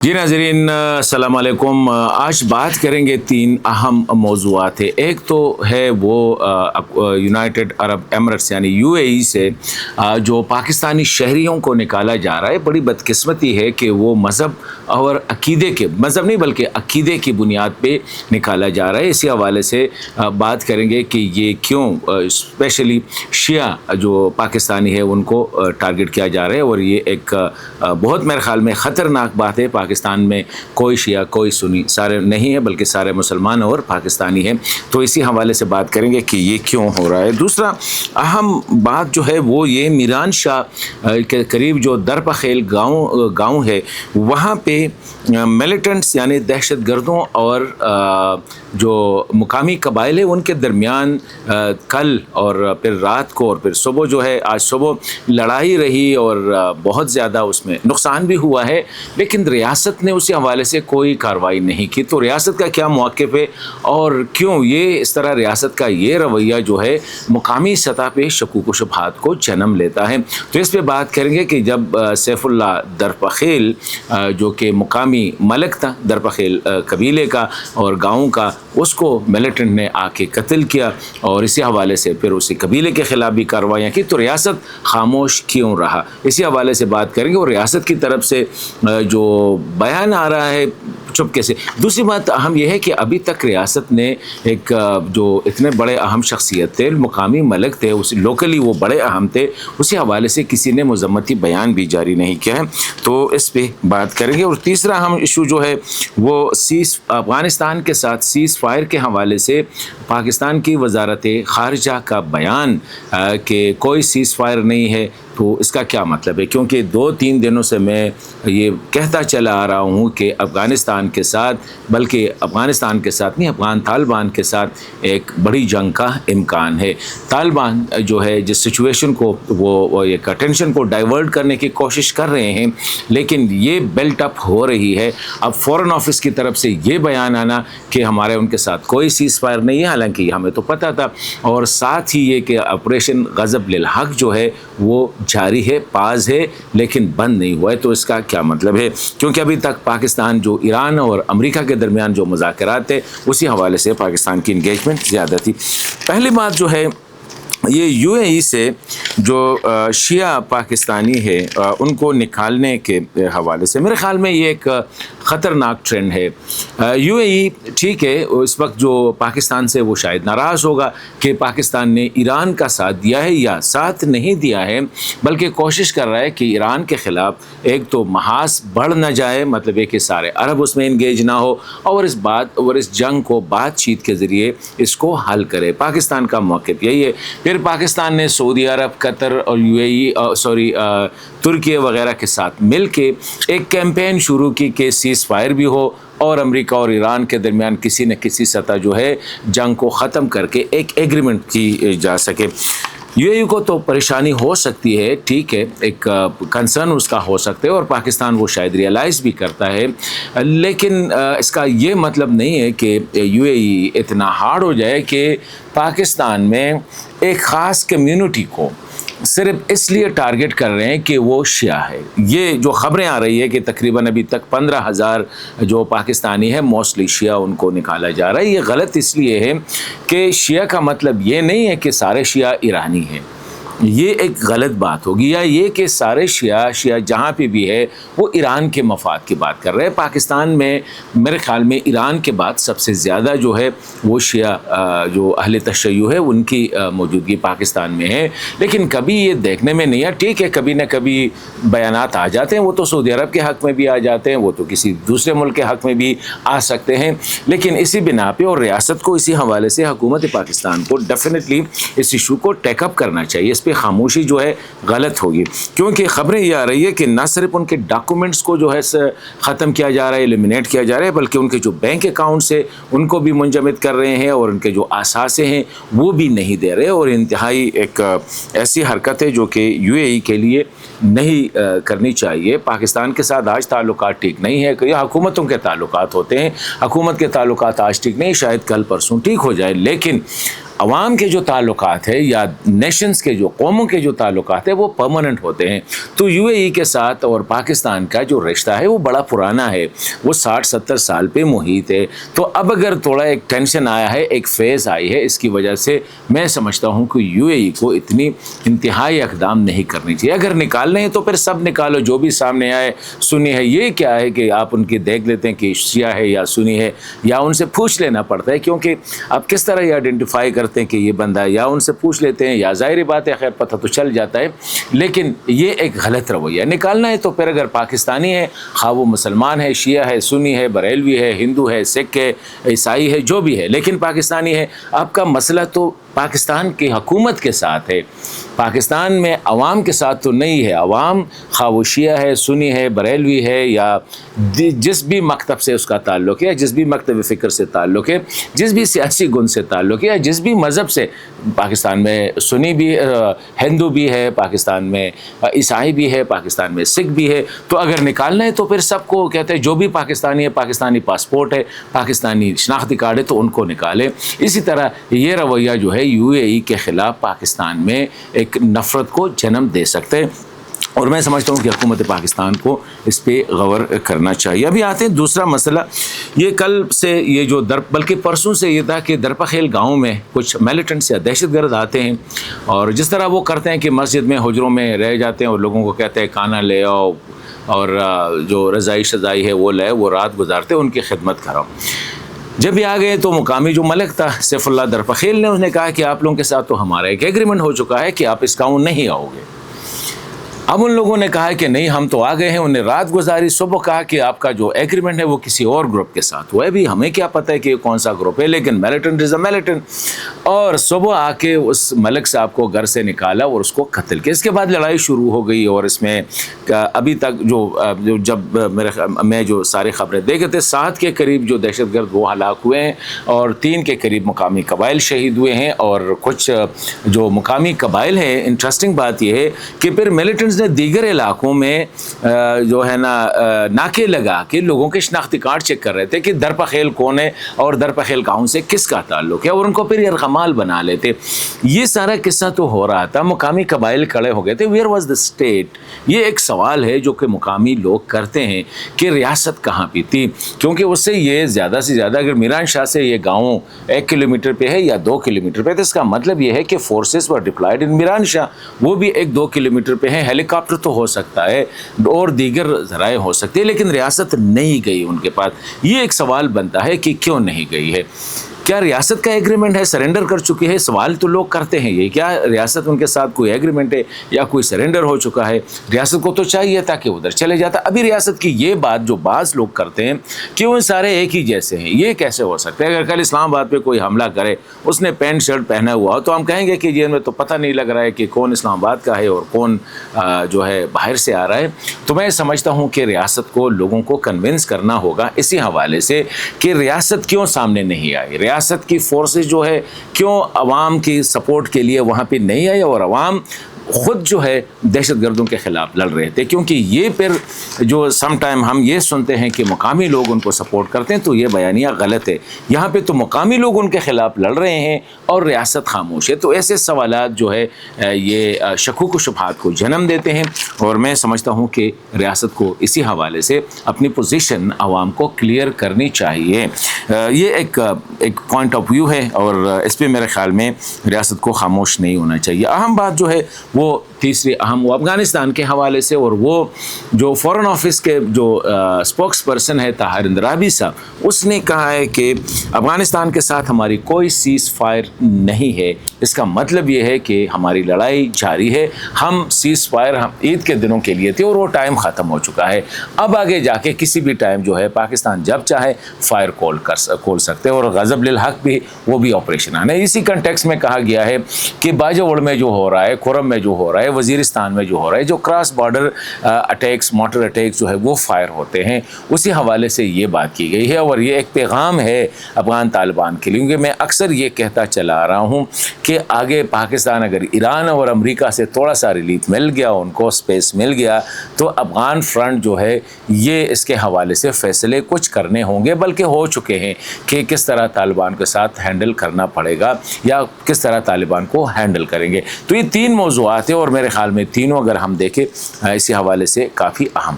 جی ناظرین السلام علیکم۔ آج بات کریں گے تین اہم موضوعات ہے۔ ایک تو ہے وہ یونائٹڈ عرب ایمریٹس یعنی یو اے ای سے جو پاکستانی شہریوں کو نکالا جا رہا ہے۔ بڑی بدقسمتی ہے کہ وہ مذہب اور عقیدے کے مذہب نہیں بلکہ عقیدے کی بنیاد پہ نکالا جا رہا ہے۔ اسی حوالے سے بات کریں گے کہ یہ کیوں اسپیشلی شیعہ جو پاکستانی ہے ان کو ٹارگٹ کیا جا رہا ہے، اور یہ ایک بہت میرے خیال میں خطرناک بات ہے۔ پاکستان میں کوئی شیعہ کوئی سنی سارے نہیں ہے بلکہ سارے مسلمان اور پاکستانی ہیں، تو اسی حوالے سے بات کریں گے کہ یہ کیوں ہو رہا ہے۔ دوسرا اہم بات جو ہے وہ یہ میران شاہ کے قریب جو درپخیل گاؤں ہے، وہاں پہ ملیٹنٹس یعنی دہشت گردوں اور جو مقامی قبائل ہیں ان کے درمیان کل اور پھر رات کو اور پھر صبح جو ہے آج صبح لڑائی رہی، اور بہت زیادہ اس میں نقصان بھی ہوا ہے، لیکن ریاست نے اسی حوالے سے کوئی کارروائی نہیں کی۔ تو ریاست کا کیا موقف ہے اور کیوں یہ اس طرح ریاست کا یہ رویہ جو ہے مقامی سطح پہ شکوک و شبہات کو جنم لیتا ہے، تو اس پہ بات کریں گے کہ جب سیف اللہ درپخیل جو کہ مقامی ملک تھا درپخیل قبیلے کا اور گاؤں کا، اس کو ملیٹنٹ نے آ کے قتل کیا، اور اسی حوالے سے پھر اسی قبیلے کے خلاف بھی کارروائیاں کی، تو ریاست خاموش کیوں رہا، اسی حوالے سے بات کریں گے۔ اور ریاست کی طرف سے جو بیان آ رہا ہے چپکے سے۔ دوسری بات اہم یہ ہے کہ ابھی تک ریاست نے ایک جو اتنے بڑے اہم شخصیت تھے، مقامی ملک تھے، اس لوکلی وہ بڑے اہم تھے، اسی حوالے سے کسی نے مذمتی بیان بھی جاری نہیں کیا ہے، تو اس پہ بات کریں گے۔ اور تیسرا اہم ایشو جو ہے وہ افغانستان کے ساتھ سیز فائر کے حوالے سے پاکستان کی وزارت خارجہ کا بیان کہ کوئی سیز فائر نہیں ہے، تو اس کا کیا مطلب ہے؟ کیونکہ 2-3 دنوں سے میں یہ کہتا چلا آ رہا ہوں کہ افغانستان کے ساتھ بلکہ افغانستان کے ساتھ نہیں، افغان طالبان کے ساتھ ایک بڑی جنگ کا امکان ہے۔ طالبان جو ہے جس سچویشن کو وہ ایک ٹینشن کو ڈائیورٹ کرنے کی کوشش کر رہے ہیں، لیکن یہ بیلٹ اپ ہو رہی ہے۔ اب فورن آفس کی طرف سے یہ بیان آنا کہ ہمارے ان کے ساتھ کوئی سیز فائر نہیں ہے، حالانکہ ہمیں تو پتہ تھا، اور ساتھ ہی یہ کہ آپریشن غضب للحق جو ہے وہ جاری ہے، پاز ہے، لیکن بند نہیں ہوا ہے، تو اس کا کیا مطلب ہے؟ کیونکہ ابھی تک پاکستان جو ایران اور امریکہ کے درمیان جو مذاکرات تھے اسی حوالے سے پاکستان کی انگیجمنٹ زیادہ تھی۔ پہلی بات جو ہے یہ یو اے ای سے جو شیعہ پاکستانی ہے ان کو نکالنے کے حوالے سے میرے خیال میں یہ ایک خطرناک ٹرینڈ ہے۔ یو اے ای ٹھیک ہے، اس وقت جو پاکستان سے وہ شاید ناراض ہوگا کہ پاکستان نے ایران کا ساتھ دیا ہے یا ساتھ نہیں دیا ہے، بلکہ کوشش کر رہا ہے کہ ایران کے خلاف ایک تو محاذ بڑھ نہ جائے، مطلب ہے کہ سارے عرب اس میں انگیج نہ ہو، اور اس جنگ کو بات چیت کے ذریعے اس کو حل کرے۔ پاکستان کا موقف یہی ہے۔ پھر پاکستان نے سعودی عرب، قطر اور یو اے ای ترکیہ وغیرہ کے ساتھ مل کے ایک کیمپین شروع کی کہ سیز فائر بھی ہو اور امریکہ اور ایران کے درمیان کسی نہ کسی سطح جو ہے جنگ کو ختم کر کے ایک ایگریمنٹ کی جا سکے۔ یو اے ای کو تو پریشانی ہو سکتی ہے، ٹھیک ہے، ایک کنسرن اس کا ہو سکتا ہے، اور پاکستان وہ شاید ریئلائز بھی کرتا ہے، لیکن اس کا یہ مطلب نہیں ہے کہ یو اے ای اتنا ہارڈ ہو جائے کہ پاکستان میں ایک خاص کمیونٹی کو صرف اس لیے ٹارگٹ کر رہے ہیں کہ وہ شیعہ ہے۔ یہ جو خبریں آ رہی ہے کہ تقریباً ابھی تک 15,000 جو پاکستانی ہیں موسٹلی شیعہ ان کو نکالا جا رہا ہے، یہ غلط اس لیے ہے کہ شیعہ کا مطلب یہ نہیں ہے کہ سارے شیعہ ایرانی ہیں، یہ ایک غلط بات ہوگی، یا یہ کہ سارے شیعہ جہاں پہ بھی ہے وہ ایران کے مفاد کی بات کر رہے ہیں۔ پاکستان میں میرے خیال میں ایران کے بعد سب سے زیادہ جو ہے وہ شیعہ جو اہل تشیع ہے ان کی موجودگی پاکستان میں ہے، لیکن کبھی یہ دیکھنے میں نہیں ہے، ٹھیک ہے کبھی نہ کبھی بیانات آ جاتے ہیں، وہ تو سعودی عرب کے حق میں بھی آ جاتے ہیں، وہ تو کسی دوسرے ملک کے حق میں بھی آ سکتے ہیں، لیکن اسی بنا پہ اور ریاست کو اسی حوالے سے حکومت پاکستان کو ڈیفینیٹلی اس ایشو کو ٹیک اپ کرنا چاہیے۔ اس پہ خاموشی جو ہے غلط ہوگی، کیونکہ خبریں یہ آ رہی ہے کہ نہ صرف ان کے ڈاکومنٹس کو جو ہے ختم کیا جا رہا ہے، ایلیمینیٹ کیا جا رہا ہے، بلکہ ان کے جو بینک اکاؤنٹس ہیں ان کو بھی منجمد کر رہے ہیں، اور ان کے جو اثاثے ہیں وہ بھی نہیں دے رہے، اور انتہائی ایک ایسی حرکت ہے جو کہ یو اے ای کے لیے نہیں کرنی چاہیے۔ پاکستان کے ساتھ آج تعلقات ٹھیک نہیں ہے، یہ حکومتوں کے تعلقات ہوتے ہیں، حکومت کے تعلقات آج ٹھیک نہیں، شاید کل پرسوں ٹھیک ہو جائے، لیکن عوام کے جو تعلقات ہیں یا نیشنز کے جو قوموں کے جو تعلقات ہیں وہ پرماننٹ ہوتے ہیں. تو یو اے ای کے ساتھ اور پاکستان کا جو رشتہ ہے وہ بڑا پرانا ہے, وہ 60-70 سال پہ محیط ہے. تو اب اگر تھوڑا ایک ٹینشن آیا ہے, ایک فیز آئی ہے, اس کی وجہ سے میں سمجھتا ہوں کہ یو اے ای کو اتنی انتہائی اقدام نہیں کرنی چاہیے. اگر نکالنے ہیں تو پھر سب نکالو جو بھی سامنے آئے. سنی ہے یہ کیا ہے کہ آپ ان کی دیکھ لیتے ہیں کہ شیعہ ہے یا سنی ہے, یا ان سے پوچھ لینا پڑتا ہے, کیونکہ آپ کس طرح یہ آئیڈینٹیفائی کرتے ہیں کہ یہ بندہ ہے, یا ان سے پوچھ لیتے ہیں, یا ظاہری بات ہے خیر پتہ تو چل جاتا ہے. لیکن یہ ایک غلط رویہ. نکالنا ہے تو پھر اگر پاکستانی ہے, خواہ وہ مسلمان ہے, شیعہ ہے, سنی ہے, بریلوی ہے, ہندو ہے, سکھ ہے, عیسائی ہے, جو بھی ہے, لیکن پاکستانی ہے. آپ کا مسئلہ تو پاکستان کی حکومت کے ساتھ ہے, پاکستان میں عوام کے ساتھ تو نہیں ہے. عوام خواہ وہ شیعہ ہے, سنی ہے, بریلوی ہے, یا جس بھی مکتب سے اس کا تعلق ہے, یا جس بھی مکتب فکر سے تعلق ہے, جس بھی سیاسی گن سے تعلق ہے, یا جس بھی مذہب سے. پاکستان میں سنی بھی, ہندو بھی ہے, پاکستان میں عیسائی بھی ہے, پاکستان میں سکھ بھی ہے. تو اگر نکالنا ہے تو پھر سب کو کہتے ہیں جو بھی پاکستانی ہے, پاکستانی پاسپورٹ ہے, پاکستانی شناختی کارڈ ہے, تو ان کو نکالے. اسی طرح یہ رویہ جو ہے یو اے ای کے خلاف پاکستان میں ایک نفرت کو جنم دے سکتے ہیں, اور میں سمجھتا ہوں کہ حکومت پاکستان کو اس پہ غور کرنا چاہیے. ابھی آتے ہیں دوسرا مسئلہ. یہ کل سے یہ جو بلکہ پرسوں سے یہ تھا کہ درپخیل گاؤں میں کچھ میلیٹنٹس یا دہشت گرد آتے ہیں, اور جس طرح وہ کرتے ہیں کہ مسجد میں حجروں میں رہ جاتے ہیں اور لوگوں کو کہتے ہیں کھانا لے آؤ, اور جو رضائی شضائی ہے وہ لے, وہ رات گزارتے, ان کی خدمت کراؤ. جب یہ آ گئے تو مقامی جو ملک تھا سیف اللہ درپخیل نے, اس نے کہا کہ آپ لوگوں کے ساتھ تو ہمارا ایک ایگریمنٹ ہو چکا ہے کہ آپ اس گاؤں نہیں آؤ گے. اب ان لوگوں نے کہا کہ نہیں ہم تو آ گئے ہیں, انہیں رات گزاری. صبح کہا کہ آپ کا جو ایگریمنٹ ہے وہ کسی اور گروپ کے ساتھ ہوا ہے. بھی ہمیں کیا پتہ ہے کہ کون سا گروپ ہے, لیکن میلیٹنٹ از اے میلیٹنٹ. اور صبح آ کے اس ملک صاحب کو گھر سے نکالا اور اس کو قتل کیا. اس کے بعد لڑائی شروع ہو گئی, اور اس میں ابھی تک جو جب میں جو ساری خبریں دیکھے تھے 7 کے قریب جو دہشت گرد وہ ہلاک ہوئے ہیں, اور 3 کے قریب مقامی قبائل شہید ہوئے ہیں. اور کچھ جو مقامی قبائل ہیں, انٹرسٹنگ بات یہ ہے کہ پھر میلیٹنٹس نے دیگر علاقوں میں جو ہے نا ناکے لگا کے لوگوں کے شناختی کارڈ چیک کر رہے تھے کہ درپخیل کون ہے اور درپخیل گاؤں سے کس کا تعلق ہے, اور ان کو پھر یرغمال بنا لیتے. یہ سارا قصہ تو ہو رہا تھا, مقامی قبائل کھڑے ہو گئے تھے. Where was the state? یہ ایک سوال ہے جو کہ مقامی لوگ کرتے ہیں کہ ریاست کہاں پہ تھی, کیونکہ اس سے یہ زیادہ سے زیادہ اگر میران شاہ سے یہ گاؤں 1 کلومیٹر پہ ہے یا 2 کلومیٹر پہ, تو اس کا مطلب یہ ہے کہ فورسز ور ڈپلائڈ ان میران شاہ, وہ بھی 1-2 کلومیٹر پہ ہیں. ہیلی کاپٹر تو ہو سکتا ہے اور دیگر ذرائع ہو سکتے ہیں, لیکن ریاست نہیں گئی ان کے پاس. یہ ایک سوال بنتا ہے کہ کیوں نہیں گئی ہے. کیا ریاست کا ایگریمنٹ ہے, سرنڈر کر چکی ہے؟ سوال تو لوگ کرتے ہیں یہ, کیا ریاست ان کے ساتھ کوئی ایگریمنٹ ہے یا کوئی سرنڈر ہو چکا ہے؟ ریاست کو تو چاہیے تھا کہ ادھر چلے جاتا. ابھی ریاست کی یہ بات جو بعض لوگ کرتے ہیں کہ وہ سارے ایک ہی جیسے ہیں, یہ کیسے ہو سکتا ہے؟ اگر کل اسلام آباد پہ کوئی حملہ کرے, اس نے پینٹ شرٹ پہنا ہوا ہو, تو ہم کہیں گے کہ یہ میں تو پتہ نہیں لگ رہا ہے کہ کون اسلام آباد کا ہے اور کون جو ہے باہر سے آ رہا ہے. تو میں سمجھتا ہوں کہ ریاست کو لوگوں کو کنونس کرنا ہوگا اسی حوالے سے کہ ریاست کیوں سامنے نہیں آئی, ریاست کی فورسز جو ہے کیوں عوام کی سپورٹ کے لیے وہاں پہ نہیں آئی, اور عوام خود جو ہے دہشت گردوں کے خلاف لڑ رہے تھے. کیونکہ یہ پھر جو سم ٹائم ہم یہ سنتے ہیں کہ مقامی لوگ ان کو سپورٹ کرتے ہیں, تو یہ بیانیہ غلط ہے. یہاں پہ تو مقامی لوگ ان کے خلاف لڑ رہے ہیں اور ریاست خاموش ہے. تو ایسے سوالات جو ہے یہ شکوک و شبہات کو جنم دیتے ہیں, اور میں سمجھتا ہوں کہ ریاست کو اسی حوالے سے اپنی پوزیشن عوام کو کلیئر کرنی چاہیے. یہ ایک پوائنٹ آف ویو ہے, اور اس پہ میرے خیال میں ریاست کو خاموش نہیں ہونا چاہیے. اہم بات جو ہے وہ تیسری اہم وہ افغانستان کے حوالے سے, اور وہ جو فورن آفس کے جو اسپوکس پرسن ہے طاہر اندرابی صاحب, اس نے کہا ہے کہ افغانستان کے ساتھ ہماری کوئی سیز فائر نہیں ہے. اس کا مطلب یہ ہے کہ ہماری لڑائی جاری ہے. ہم سیز فائر عید کے دنوں کے لیے تھے اور وہ ٹائم ختم ہو چکا ہے. اب آگے جا کے کسی بھی ٹائم جو ہے پاکستان جب چاہے فائر کھول سکتے ہیں, اور غضب للحق بھی وہ بھی آپریشن آنا ہے. اسی کنٹیکس میں کہا گیا ہے کہ باجوڑ میں جو ہو رہا ہے, کھرم میں جو جو ہو رہا ہے, وزیرستان میں جو ہو رہا ہے, جو cross border attacks, motor attacks جو ہے وہ فائر ہوتے ہیں, اسی حوالے سے یہ بات کی گئی ہے. اور یہ ایک پیغام ہے افغان طالبان کے لیے, کیونکہ میں اکثر یہ کہتا چلا آ رہا ہوں کہ آگے پاکستان اگر ایران اور امریکہ سے تھوڑا سا ریلیف مل گیا, ان کو اسپیس مل گیا, تو افغان فرنٹ جو ہے یہ اس کے حوالے سے فیصلے کچھ کرنے ہوں گے, بلکہ ہو چکے ہیں کہ کس طرح طالبان کے ساتھ ہینڈل کرنا پڑے گا یا کس طرح طالبان کو ہینڈل کریں گے. تو یہ تین موضوعات ہیں اور میرے خیال میں تینوں اگر ہم دیکھیں اسی حوالے سے کافی اہم